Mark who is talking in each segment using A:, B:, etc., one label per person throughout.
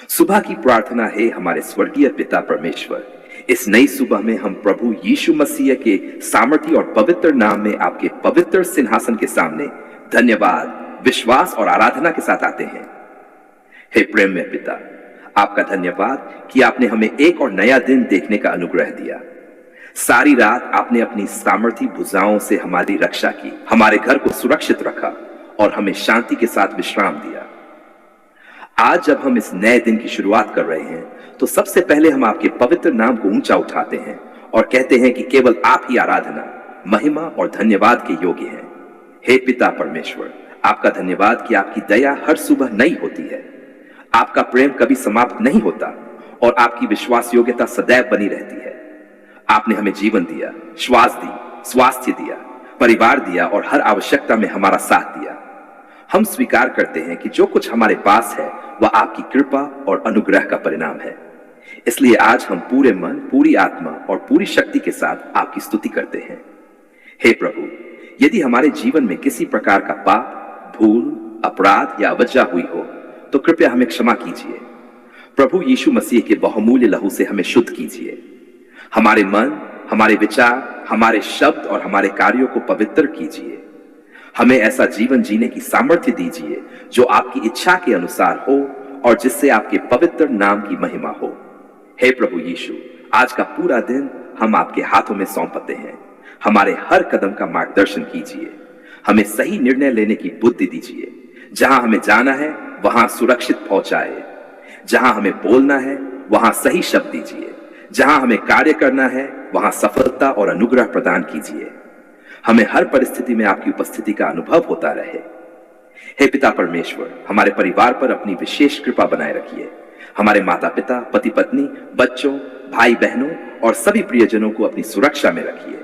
A: सुबह की प्रार्थना है हमारे स्वर्गीय पिता परमेश्वर। इस नई सुबह में हम प्रभु यीशु मसीह के सामर्थी और पवित्र नाम में आपके पवित्र सिंहासन के सामने धन्यवाद, विश्वास और आराधना के साथ आते हैं। हे प्रेम में पिता, आपका धन्यवाद कि आपने हमें एक और नया दिन देखने का अनुग्रह दिया। सारी रात आपने अपनी सामर्थी भुजाओं से हमारी रक्षा की, हमारे घर को सुरक्षित रखा और हमें शांति के साथ विश्राम दिया। आज जब हम इस नए दिन की शुरुआत कर रहे हैं तो सबसे पहले हम आपके पवित्र नाम को ऊंचा उठाते हैं और कहते हैं कि केवल आप ही आराधना, महिमा और धन्यवाद के योग्य हैं। हे पिता परमेश्वर, आपका धन्यवाद कि आपकी दया हर सुबह नई होती है, आपका प्रेम कभी समाप्त नहीं होता और आपकी विश्वास योग्यता सदैव बनी रहती है। आपने हमें जीवन दिया, श्वास दी, स्वास्थ्य दिया, परिवार दिया और हर आवश्यकता में हमारा साथ दिया। हम स्वीकार करते हैं कि जो कुछ हमारे पास है वह आपकी कृपा और अनुग्रह का परिणाम है। इसलिए आज हम पूरे मन, पूरी आत्मा और पूरी शक्ति के साथ आपकी स्तुति करते हैं। हे प्रभु, यदि हमारे जीवन में किसी प्रकार का पाप, भूल, अपराध या अवज्ञा हुई हो तो कृपया हमें क्षमा कीजिए। प्रभु यीशु मसीह के बहुमूल्य लहू से हमें शुद्ध कीजिए। हमारे मन, हमारे विचार, हमारे शब्द और हमारे कार्यों को पवित्र कीजिए। हमें ऐसा जीवन जीने की सामर्थ्य दीजिए जो आपकी इच्छा के अनुसार हो और जिससे आपके पवित्र नाम की महिमा हो। हे प्रभु यीशु, आज का पूरा दिन हम आपके हाथों में सौंपते हैं। हमारे हर कदम का मार्गदर्शन कीजिए। हमें सही निर्णय लेने की बुद्धि दीजिए। जहां हमें जाना है वहां सुरक्षित पहुंचाए। जहां हमें बोलना है वहां सही शब्द दीजिए। जहां हमें कार्य करना है वहां सफलता और अनुग्रह प्रदान कीजिए। हमें हर परिस्थिति में आपकी उपस्थिति का अनुभव होता रहे। हे पिता परमेश्वर, हमारे परिवार पर अपनी विशेष कृपा बनाए रखिए। हमारे माता पिता, पति पत्नी, बच्चों, भाई बहनों और सभी प्रियजनों को अपनी सुरक्षा में रखिए।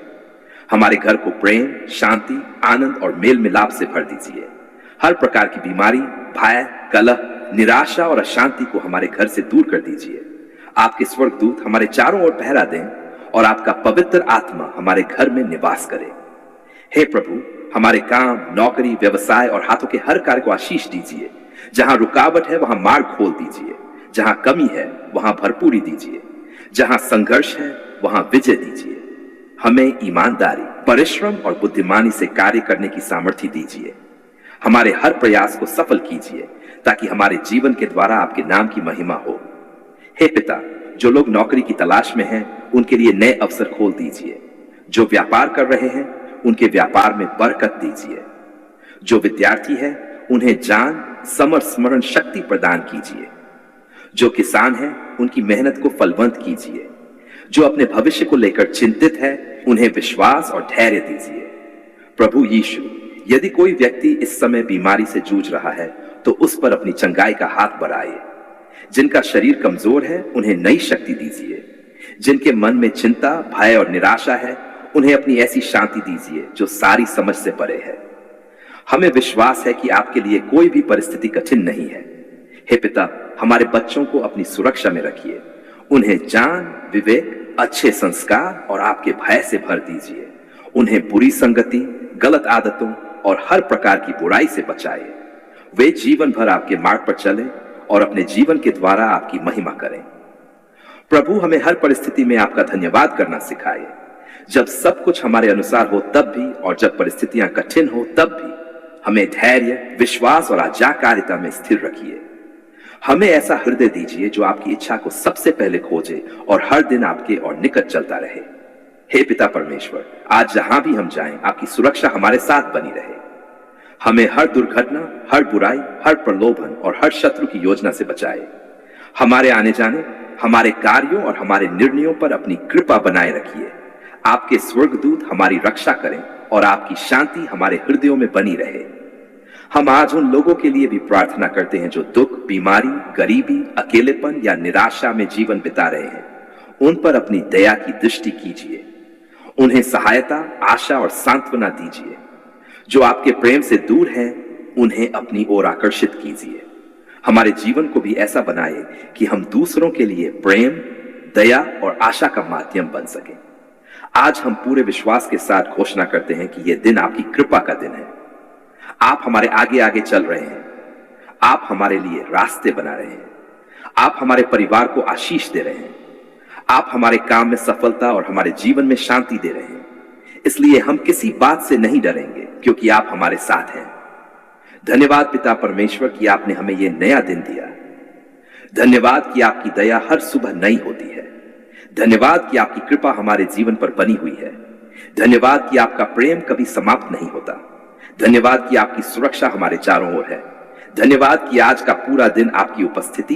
A: हमारे घर को प्रेम, शांति, आनंद और मेल मिलाप से भर दीजिए। हर प्रकार की बीमारी, भय, कलह, निराशा और अशांति को हमारे घर से दूर कर दीजिए। आपके स्वर्गदूत हमारे चारों ओर पहरा दें और आपका पवित्र आत्मा हमारे घर में निवास करे। हे प्रभु, हमारे काम, नौकरी, व्यवसाय और हाथों के हर कार्य को आशीष दीजिए। जहां रुकावट है वहां मार्ग खोल दीजिए। जहां कमी है वहां भरपूरी दीजिए। जहां संघर्ष है वहां विजय दीजिए। हमें ईमानदारी, परिश्रम और बुद्धिमानी से कार्य करने की सामर्थ्य दीजिए। हमारे हर प्रयास को सफल कीजिए ताकि हमारे जीवन के द्वारा आपके नाम की महिमा हो। हे पिता, जो लोग नौकरी की तलाश में हैं उनके लिए नए अवसर खोल दीजिए। जो व्यापार कर रहे हैं उनके व्यापार में बरकत दीजिए। जो विद्यार्थी है उन्हें ज्ञान, समझ, स्मरण शक्ति प्रदान कीजिए। जो किसान है उनकी मेहनत को फलवंत कीजिए। जो अपने भविष्य को लेकर चिंतित है उन्हें विश्वास और धैर्य दीजिए। प्रभु यीशु, यदि कोई व्यक्ति इस समय बीमारी से जूझ रहा है तो उस पर अपनी चंगाई का हाथ बढ़ाइए। जिनका शरीर कमजोर है उन्हें नई शक्ति दीजिए। जिनके मन में चिंता, भय और निराशा है उन्हें अपनी ऐसी शांति दीजिए जो सारी समझ से परे है। हमें विश्वास है कि आपके लिए कोई भी परिस्थिति कठिन नहीं है। हे पिता, हमारे बच्चों को अपनी सुरक्षा में रखिए। उन्हें ज्ञान, विवेक, अच्छे संस्कार और आपके भय से भर दीजिए। उन्हें बुरी संगति, गलत आदतों और हर प्रकार की बुराई से बचाए। वे जीवन भर आपके मार्ग पर चले और अपने जीवन के द्वारा आपकी महिमा करें। प्रभु, हमें हर परिस्थिति में आपका धन्यवाद करना सिखाए। जब सब कुछ हमारे अनुसार हो तब भी और जब परिस्थितियां कठिन हो तब भी हमें धैर्य, विश्वास और आज्ञाकारिता में स्थिर रखिए। हमें ऐसा हृदय दीजिए जो आपकी इच्छा को सबसे पहले खोजे और हर दिन आपके और निकट चलता रहे। हे पिता परमेश्वर, आज जहां भी हम जाएं आपकी सुरक्षा हमारे साथ बनी रहे। हमें हर दुर्घटना, हर बुराई, हर प्रलोभन और हर शत्रु की योजना से बचाए। हमारे आने जाने, हमारे कार्यों और हमारे निर्णयों पर अपनी कृपा बनाए रखिए। आपके स्वर्गदूत हमारी रक्षा करें और आपकी शांति हमारे हृदयों में बनी रहे। हम आज उन लोगों के लिए भी प्रार्थना करते हैं जो दुख, बीमारी, गरीबी, अकेलेपन या निराशा में जीवन बिता रहे हैं। उन पर अपनी दया की दृष्टि कीजिए। उन्हें सहायता, आशा और सांत्वना दीजिए। जो आपके प्रेम से दूर हैं उन्हें अपनी ओर आकर्षित कीजिए। हमारे जीवन को भी ऐसा बनाए कि हम दूसरों के लिए प्रेम, दया और आशा का माध्यम बन सकें। आज हम पूरे विश्वास के साथ घोषणा करते हैं कि यह दिन आपकी कृपा का दिन है। आप हमारे आगे आगे चल रहे हैं। आप हमारे लिए रास्ते बना रहे हैं। आप हमारे परिवार को आशीष दे रहे हैं। आप हमारे काम में सफलता और हमारे जीवन में शांति दे रहे हैं। इसलिए हम किसी बात से नहीं डरेंगे, क्योंकि आप हमारे साथ हैं। धन्यवाद पिता परमेश्वर कि आपने हमें यह नया दिन दिया। धन्यवाद कि आपकी दया हर सुबह नई होती है। धन्यवाद कि आपकी कृपा हमारे जीवन पर बनी हुई है। धन्यवाद कि आपका प्रेम कभी समाप्त नहीं होता। धन्यवाद कि आपकी सुरक्षा हमारे चारों ओर है। धन्यवाद कि आज का पूरा दिन आपकी उपस्थिति,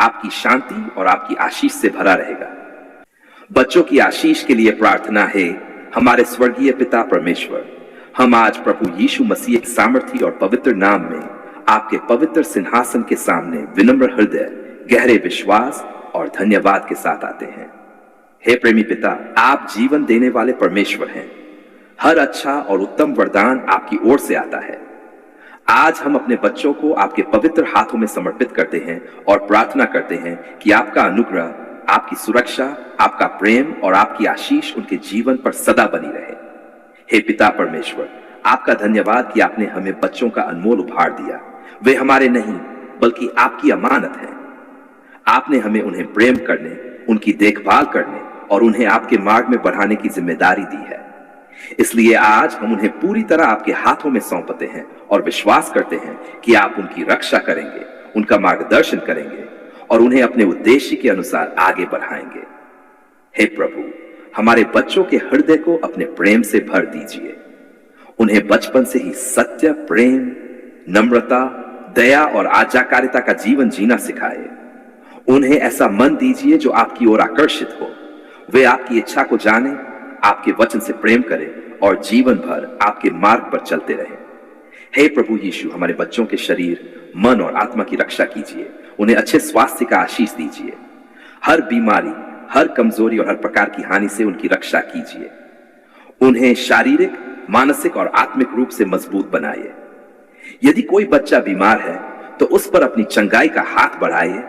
A: आपकी शांति और आपकी आशीष से भरा रहेगा। बच्चों की आशीष के लिए प्रार्थना है। हमारे स्वर्गीय पिता परमेश्वर, हम आज प्रभु यीशु मसीह के सामर्थी और पवित्र नाम में आपके पवित्र सिंहासन के सामने विनम्र हृदय, गहरे विश्वास और धन्यवाद के साथ आते हैं। हे प्रेमी पिता, आप जीवन देने वाले परमेश्वर हैं। हर अच्छा और उत्तम वरदान आपकी ओर से आता है। आज हम अपने बच्चों को आपके पवित्र हाथों में समर्पित करते हैं और प्रार्थना करते हैं कि आपका अनुग्रह, आपकी सुरक्षा, आपका प्रेम और आपकी आशीष उनके जीवन पर सदा बनी रहे। हे पिता परमेश्वर, आपका धन्यवाद कि आपने हमें बच्चों का अनमोल उपहार दिया। वे हमारे नहीं बल्कि आपकी अमानत है। आपने हमें उन्हें प्रेम करने, उनकी देखभाल करने और उन्हें आपके मार्ग में बढ़ाने की जिम्मेदारी दी है। इसलिए आज हम उन्हें पूरी तरह आपके हाथों में सौंपते हैं और विश्वास करते हैं कि आप उनकी रक्षा करेंगे, उनका मार्गदर्शन करेंगे और उन्हें अपने उद्देश्य के अनुसार आगे बढ़ाएंगे। हे प्रभु, हमारे बच्चों के हृदय को अपने प्रेम से भर दीजिए। उन्हें बचपन से ही सत्य, प्रेम, नम्रता, दया और आज्ञाकारिता का जीवन जीना सिखाए। उन्हें ऐसा मन दीजिए जो आपकी ओर आकर्षित हो। वे आपकी इच्छा को जाने, आपके वचन से प्रेम करें और जीवन भर आपके मार्ग पर चलते रहें। हे प्रभु यीशु, हमारे बच्चों के शरीर, मन और आत्मा की रक्षा कीजिए। उन्हें अच्छे स्वास्थ्य का आशीष दीजिए। हर बीमारी, हर कमजोरी और हर प्रकार की हानि से उनकी रक्षा कीजिए। उन्हें शारीरिक, मानसिक और आत्मिक रूप से मजबूत बनाइए। यदि कोई बच्चा बीमार है तो उस पर अपनी चंगाई का हाथ बढ़ाइए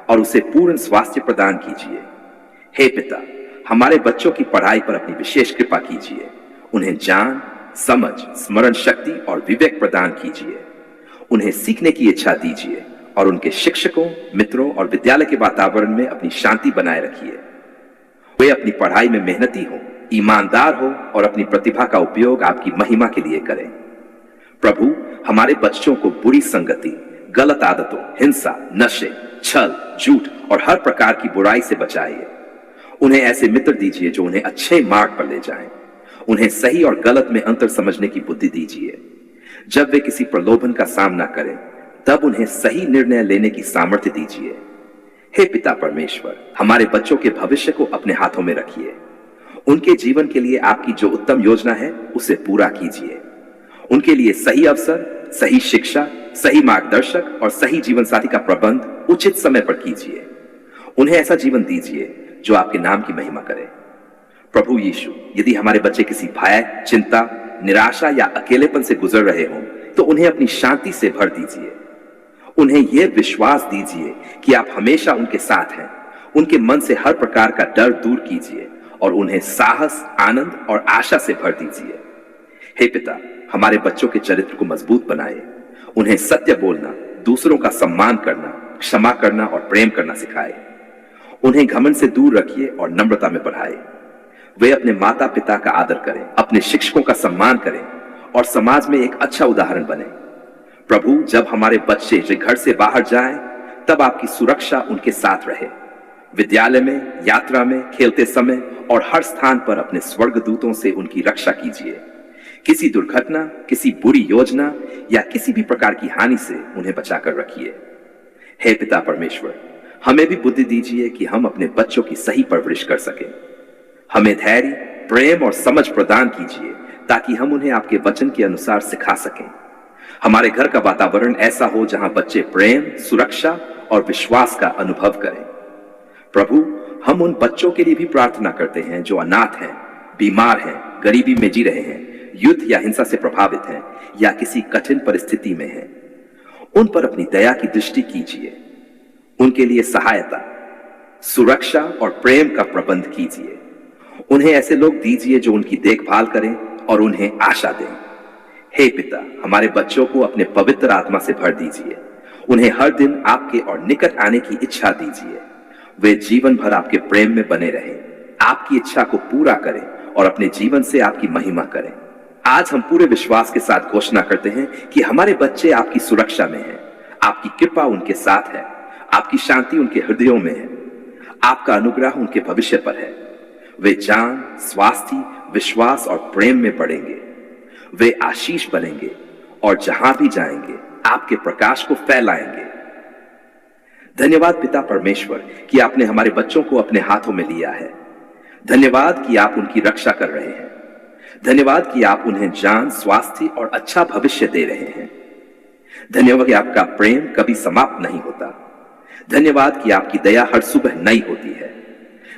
A: और उसे पूर्ण स्वास्थ्य प्रदान कीजिए। हे पिता, हमारे बच्चों की पढ़ाई पर अपनी विशेष कृपा कीजिए। उन्हें ज्ञान, समझ, स्मरण शक्ति और विवेक प्रदान कीजिए। उन्हें सीखने की इच्छा दीजिए और उनके शिक्षकों, मित्रों और विद्यालय के वातावरण में अपनी शांति बनाए रखिए। वे अपनी पढ़ाई में मेहनती हों, ईमानदार हो और अपनी प्रतिभा का उपयोग आपकी महिमा के लिए करें। प्रभु, हमारे बच्चों को बुरी संगति, गलत आदतों, हिंसा, नशे, छल, झूठ और हर प्रकार की बुराई से बचाइए। उन्हें ऐसे मित्र दीजिए जो उन्हें अच्छे मार्ग पर ले जाएं। उन्हें सही और गलत में अंतर समझने की बुद्धि दीजिए। जब वे किसी प्रलोभन का सामना करें, तब उन्हें सही निर्णय लेने की सामर्थ्य दीजिए। हे पिता परमेश्वर, हमारे बच्चों के भविष्य को अपने हाथों में रखिए। उनके जीवन के लिए आपकी जो उत्तम योजना है, उसे पूरा कीजिए। उनके लिए सही अवसर, सही शिक्षा, सही मार्गदर्शक और सही जीवन साथी का प्रबंध उचित समय पर कीजिए। उन्हें ऐसा जीवन दीजिए जो आपके नाम की महिमा करे। प्रभु यीशु, यदि हमारे बच्चे किसी भय, चिंता, निराशा या अकेलेपन से गुजर रहे हों, तो उन्हें अपनी शांति से भर दीजिए। उन्हें यह विश्वास दीजिए कि आप हमेशा उनके साथ हैं। उनके मन से हर प्रकार का डर दूर कीजिए और उन्हें साहस, आनंद और आशा से भर दीजिए। हे पिता, हमारे बच्चों के चरित्र को मजबूत बनाए। उन्हें सत्य बोलना, दूसरों का सम्मान करना, क्षमा करना और प्रेम करना सिखाए। उन्हें घमंड से दूर रखिए और नम्रता में बढ़ाए। वे अपने माता पिता का आदर करें, अपने शिक्षकों का सम्मान करें और समाज में एक अच्छा उदाहरण बने। प्रभु, जब हमारे बच्चे घर से बाहर जाएं, तब आपकी सुरक्षा उनके साथ रहे। विद्यालय में, यात्रा में, खेलते समय और हर स्थान पर अपने स्वर्गदूतों से उनकी रक्षा कीजिए। किसी दुर्घटना, किसी बुरी योजना या किसी भी प्रकार की हानि से उन्हें बचाकर रखिए। हे पिता परमेश्वर, हमें भी बुद्धि दीजिए कि हम अपने बच्चों की सही परवरिश कर सकें। हमें धैर्य, प्रेम और समझ प्रदान कीजिए ताकि हम उन्हें आपके वचन के अनुसार सिखा सकें। हमारे घर का वातावरण ऐसा हो जहां बच्चे प्रेम, सुरक्षा और विश्वास का अनुभव करें। प्रभु, हम उन बच्चों के लिए भी प्रार्थना करते हैं जो अनाथ हैं, बीमार हैं, गरीबी में जी रहे हैं, युद्ध या हिंसा से प्रभावित हैं या किसी कठिन परिस्थिति में हैं। उन पर अपनी दया की दृष्टि कीजिए। उनके लिए सहायता, सुरक्षा और प्रेम का प्रबंध कीजिए। उन्हें ऐसे लोग दीजिए जो उनकी देखभाल करें और उन्हें आशा दें। हे पिता, हमारे बच्चों को अपने पवित्र आत्मा से भर दीजिए। उन्हें हर दिन आपके और निकट आने की इच्छा दीजिए। वे जीवन भर आपके प्रेम में बने रहें, आपकी इच्छा को पूरा करें और अपने जीवन से आपकी महिमा करें। आज हम पूरे विश्वास के साथ घोषणा करते हैं कि हमारे बच्चे आपकी सुरक्षा में हैं, आपकी कृपा उनके साथ है, आपकी शांति उनके हृदयों में है, आपका अनुग्रह उनके भविष्य पर है। वे जान, स्वास्थ्य, विश्वास और प्रेम में बढ़ेंगे। वे आशीष बनेंगे और जहां भी जाएंगे आपके प्रकाश को फैलाएंगे। धन्यवाद पिता परमेश्वर कि आपने हमारे बच्चों को अपने हाथों में लिया है। धन्यवाद कि आप उनकी रक्षा कर रहे हैं। धन्यवाद कि आप उन्हें जान, स्वास्थ्य और अच्छा भविष्य दे रहे हैं। धन्यवाद कि आपका प्रेम कभी समाप्त नहीं होता। धन्यवाद कि आपकी दया हर सुबह नई होती है।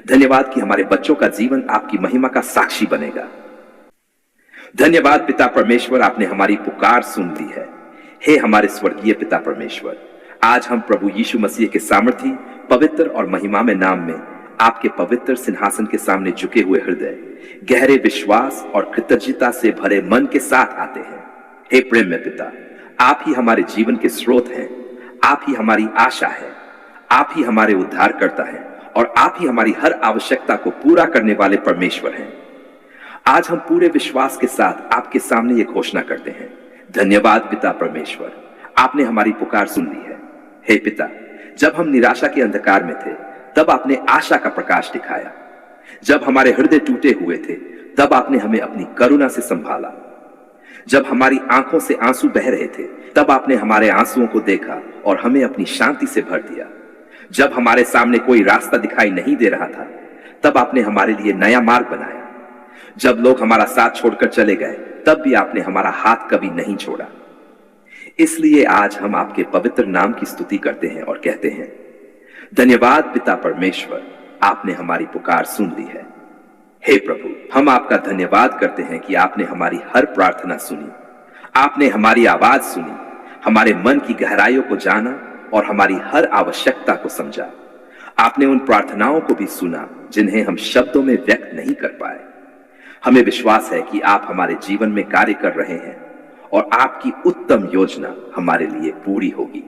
A: धन्यवाद कि हमारे बच्चों का जीवन आपकी महिमा का साक्षी बनेगा। धन्यवाद पिता परमेश्वर, आपने हमारी पुकार सुन ली है। हे हमारे स्वर्गीय पिता परमेश्वर, आज हम प्रभु यीशु मसीह के सामर्थी, पवित्र और महिमामय नाम में आपके पवित्र सिंहासन के सामने झुके हुए हृदय, गहरे विश्वास और कृतज्ञता से भरे मन के साथ आते हैं। हे प्रेम में पिता, आप ही हमारे जीवन के स्रोत हैं, आप ही हमारी आशा है, आप ही हमारे उद्धारकर्ता हैं और आप ही हमारी हर आवश्यकता को पूरा करने वाले परमेश्वर हैं। आज हम पूरे विश्वास के साथ आपके सामने ये घोषणा करते हैं। धन्यवाद पिता परमेश्वर, आपने हमारी पुकार सुन ली है। हे पिता, जब हम निराशा के अंधकार में थे तब आपने आशा का प्रकाश दिखाया। जब हमारे हृदय टूटे हुए थे तब आपने हमें अपनी करुणा से संभाला। जब हमारी आंखों से आंसू बह रहे थे तब आपने हमारे आंसुओं को देखा और हमें अपनी शांति से भर दिया। जब हमारे सामने कोई रास्ता दिखाई नहीं दे रहा था तब आपने हमारे लिए नया मार्ग बनाया। जब लोग हमारा साथ छोड़कर चले गए तब भी आपने हमारा हाथ कभी नहीं छोड़ा। इसलिए आज हम आपके पवित्र नाम की स्तुति करते हैं और कहते हैं, धन्यवाद पिता परमेश्वर, आपने हमारी पुकार सुन ली है। हे प्रभु, हम आपका धन्यवाद करते हैं कि आपने हमारी हर प्रार्थना सुनी। आपने हमारी आवाज सुनी, हमारे मन की गहराइयों को जाना और हमारी हर आवश्यकता को समझा। आपने उन प्रार्थनाओं को भी सुना जिन्हें हम शब्दों में व्यक्त नहीं कर पाए। हमें विश्वास है कि आप हमारे जीवन में कार्य कर रहे हैं और आपकी उत्तम योजना हमारे लिए पूरी होगी।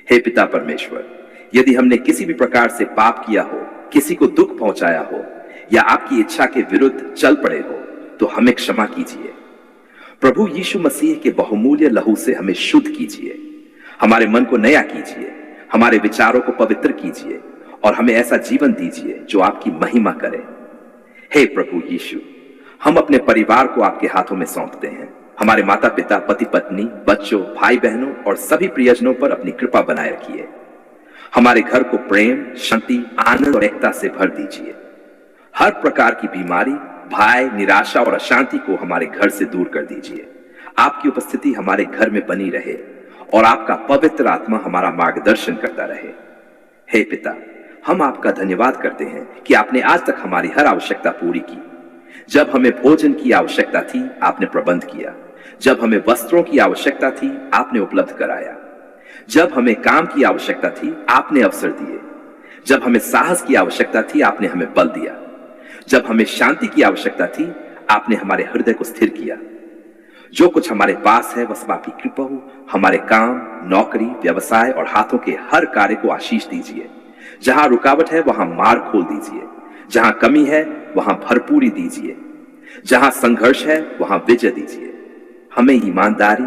A: हे पिता परमेश्वर, यदि हमने किसी भी प्रकार से पाप किया हो, किसी को दुख पहुंचाया हो या आपकी इच्छा के विरुद्ध चल पड़े हो तो हमें क्षमा कीजिए। प्रभु यीशु मसीह के बहुमूल्य लहू से हमें शुद्ध कीजिए। हमारे मन को नया कीजिए, हमारे विचारों को पवित्र कीजिए और हमें ऐसा जीवन दीजिए जो आपकी महिमा करे। हे प्रभु यीशु, हम अपने परिवार को आपके हाथों में सौंपते हैं। हमारे माता पिता, पति पत्नी, बच्चों, भाई बहनों और सभी प्रियजनों पर अपनी कृपा बनाए रखिए। हमारे घर को प्रेम, शांति, आनंद और एकता से भर दीजिए। हर प्रकार की बीमारी, भय, निराशा और अशांति को हमारे घर से दूर कर दीजिए। आपकी उपस्थिति हमारे घर में बनी रहे और आपका पवित्र आत्मा हमारा मार्गदर्शन करता रहे। हे पिता, हम आपका धन्यवाद करते हैं कि आपने आज तक हमारी हर आवश्यकता पूरी की। जब हमें भोजन की आवश्यकता थी, आपने प्रबंध किया। जब हमें वस्त्रों की आवश्यकता थी, आपने उपलब्ध कराया। जब हमें काम की आवश्यकता थी, आपने अवसर दिए। जब हमें साहस की आवश्यकता थी, आपने हमें बल दिया। जब हमें शांति की आवश्यकता थी, आपने हमारे हृदय को स्थिर किया। जो कुछ हमारे पास है वह सब आपकी कृपा हो। हमारे काम, नौकरी, व्यवसाय और हाथों के हर कार्य को आशीष दीजिए। जहां रुकावट है वहां मार्ग खोल दीजिए। जहां कमी है वहां भरपूरी दीजिए। जहां संघर्ष है वहां विजय दीजिए। हमें ईमानदारी,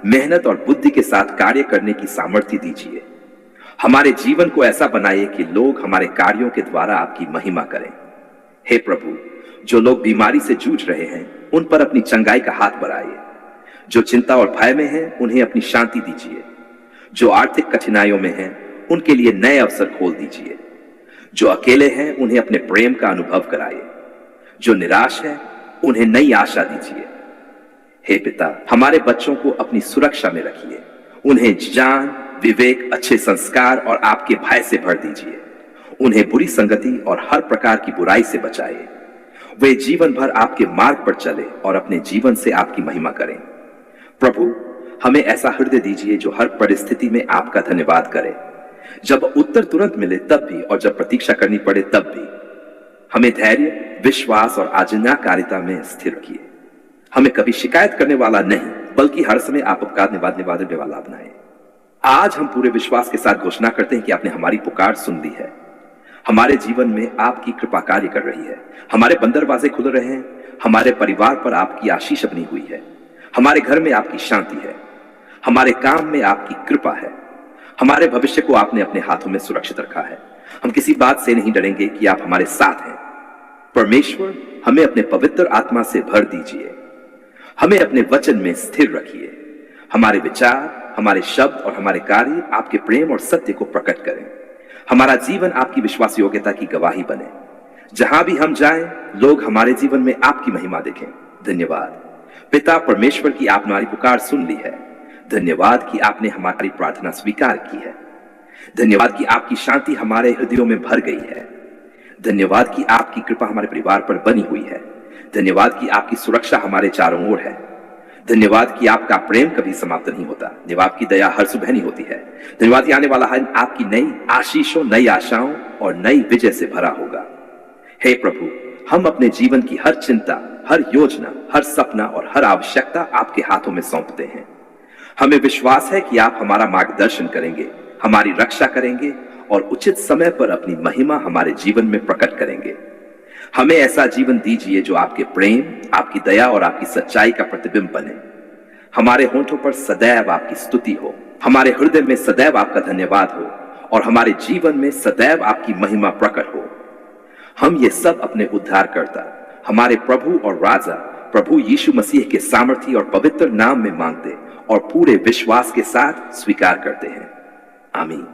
A: मेहनत और बुद्धि के साथ कार्य करने की सामर्थ्य दीजिए। हमारे जीवन को ऐसा बनाइए कि लोग हमारे कार्यों के द्वारा आपकी महिमा करें। हे प्रभु, जो लोग बीमारी से जूझ रहे हैं उन पर अपनी चंगाई का हाथ बढ़ाइए। जो चिंता और भय में हैं उन्हें अपनी शांति दीजिए। जो आर्थिक कठिनाइयों में हैं उनके लिए नए अवसर खोल दीजिए। जो अकेले हैं उन्हें अपने प्रेम का अनुभव कराइए। जो निराश है उन्हें नई आशा दीजिए। हे पिता, हमारे बच्चों को अपनी सुरक्षा में रखिए। उन्हें ज्ञान, विवेक, अच्छे संस्कार और आपके भय से भर दीजिए। उन्हें बुरी संगति और हर प्रकार की बुराई से बचाइए। वे जीवन भर आपके मार्ग पर चले और अपने जीवन से आपकी महिमा करें। प्रभु, हमें ऐसा हृदय दीजिए जो हर परिस्थिति में आपका धन्यवाद करे। जब उत्तर तुरंत मिले तब भी और जब प्रतीक्षा करनी पड़े तब भी हमें धैर्य, विश्वास और आज्ञाकारिता में स्थिर रखिए। हमें कभी शिकायत करने वाला नहीं बल्कि हर समय आप उपकार निभाने वाला बनाए। आज हम पूरे विश्वास के साथ घोषणा करते हैं कि आपने हमारी पुकार सुन ली है। हमारे जीवन में आपकी कृपा कार्य कर रही है। हमारे बंद दरवाजे खुल रहे हैं। हमारे परिवार पर आपकी आशीष बनी हुई है। हमारे घर में आपकी शांति है। हमारे काम में आपकी कृपा है। हमारे भविष्य को आपने अपने हाथों में सुरक्षित रखा है। हम किसी बात से नहीं डरेंगे कि आप हमारे साथ हैं। परमेश्वर, हमें अपने पवित्र आत्मा से भर दीजिए। हमें अपने वचन में स्थिर रखिए। हमारे विचार, हमारे शब्द और हमारे कार्य आपके प्रेम और सत्य को प्रकट करें। हमारा जीवन आपकी विश्वास योग्यता की गवाही बने। जहां भी हम जाएं, लोग हमारे जीवन में आपकी महिमा देखें। धन्यवाद पिता परमेश्वर की आपने हमारी पुकार सुन ली है। धन्यवाद कि आपने हमारी प्रार्थना स्वीकार की है। धन्यवाद कि आपकी शांति हमारे हृदयों में भर गई है। धन्यवाद कि आपकी कृपा हमारे परिवार पर बनी हुई है। धन्यवाद कि आपकी सुरक्षा हमारे चारों ओर है। धन्यवाद कि आपका प्रेम कभी समाप्त नहीं होता। धन्यवाद की दया हर सुबह नहीं होती है। धन्यवाद कि आने वाला दिन आपकी नई आशीषों, नई आशाओं और नई विजय से भरा होगा। हे प्रभु, हम अपने जीवन की हर चिंता, हर योजना, हर सपना और हर आवश्यकता आपके हाथों में सौंपते हैं। हमें विश्वास है कि आप हमारा मार्गदर्शन करेंगे, हमारी रक्षा करेंगे और उचित समय पर अपनी महिमा हमारे जीवन में प्रकट करेंगे। हमें ऐसा जीवन दीजिए जो आपके प्रेम, आपकी दया और आपकी सच्चाई का प्रतिबिंब बने। हमारे होठों पर सदैव आपकी स्तुति हो, हमारे हृदय में सदैव आपका धन्यवाद हो और हमारे जीवन में सदैव आपकी महिमा प्रकट हो। हम ये सब अपने उद्धारकर्ता, हमारे प्रभु और राजा प्रभु यीशु मसीह के सामर्थी और पवित्र नाम में मांगते और पूरे विश्वास के साथ स्वीकार करते हैं। आमीन।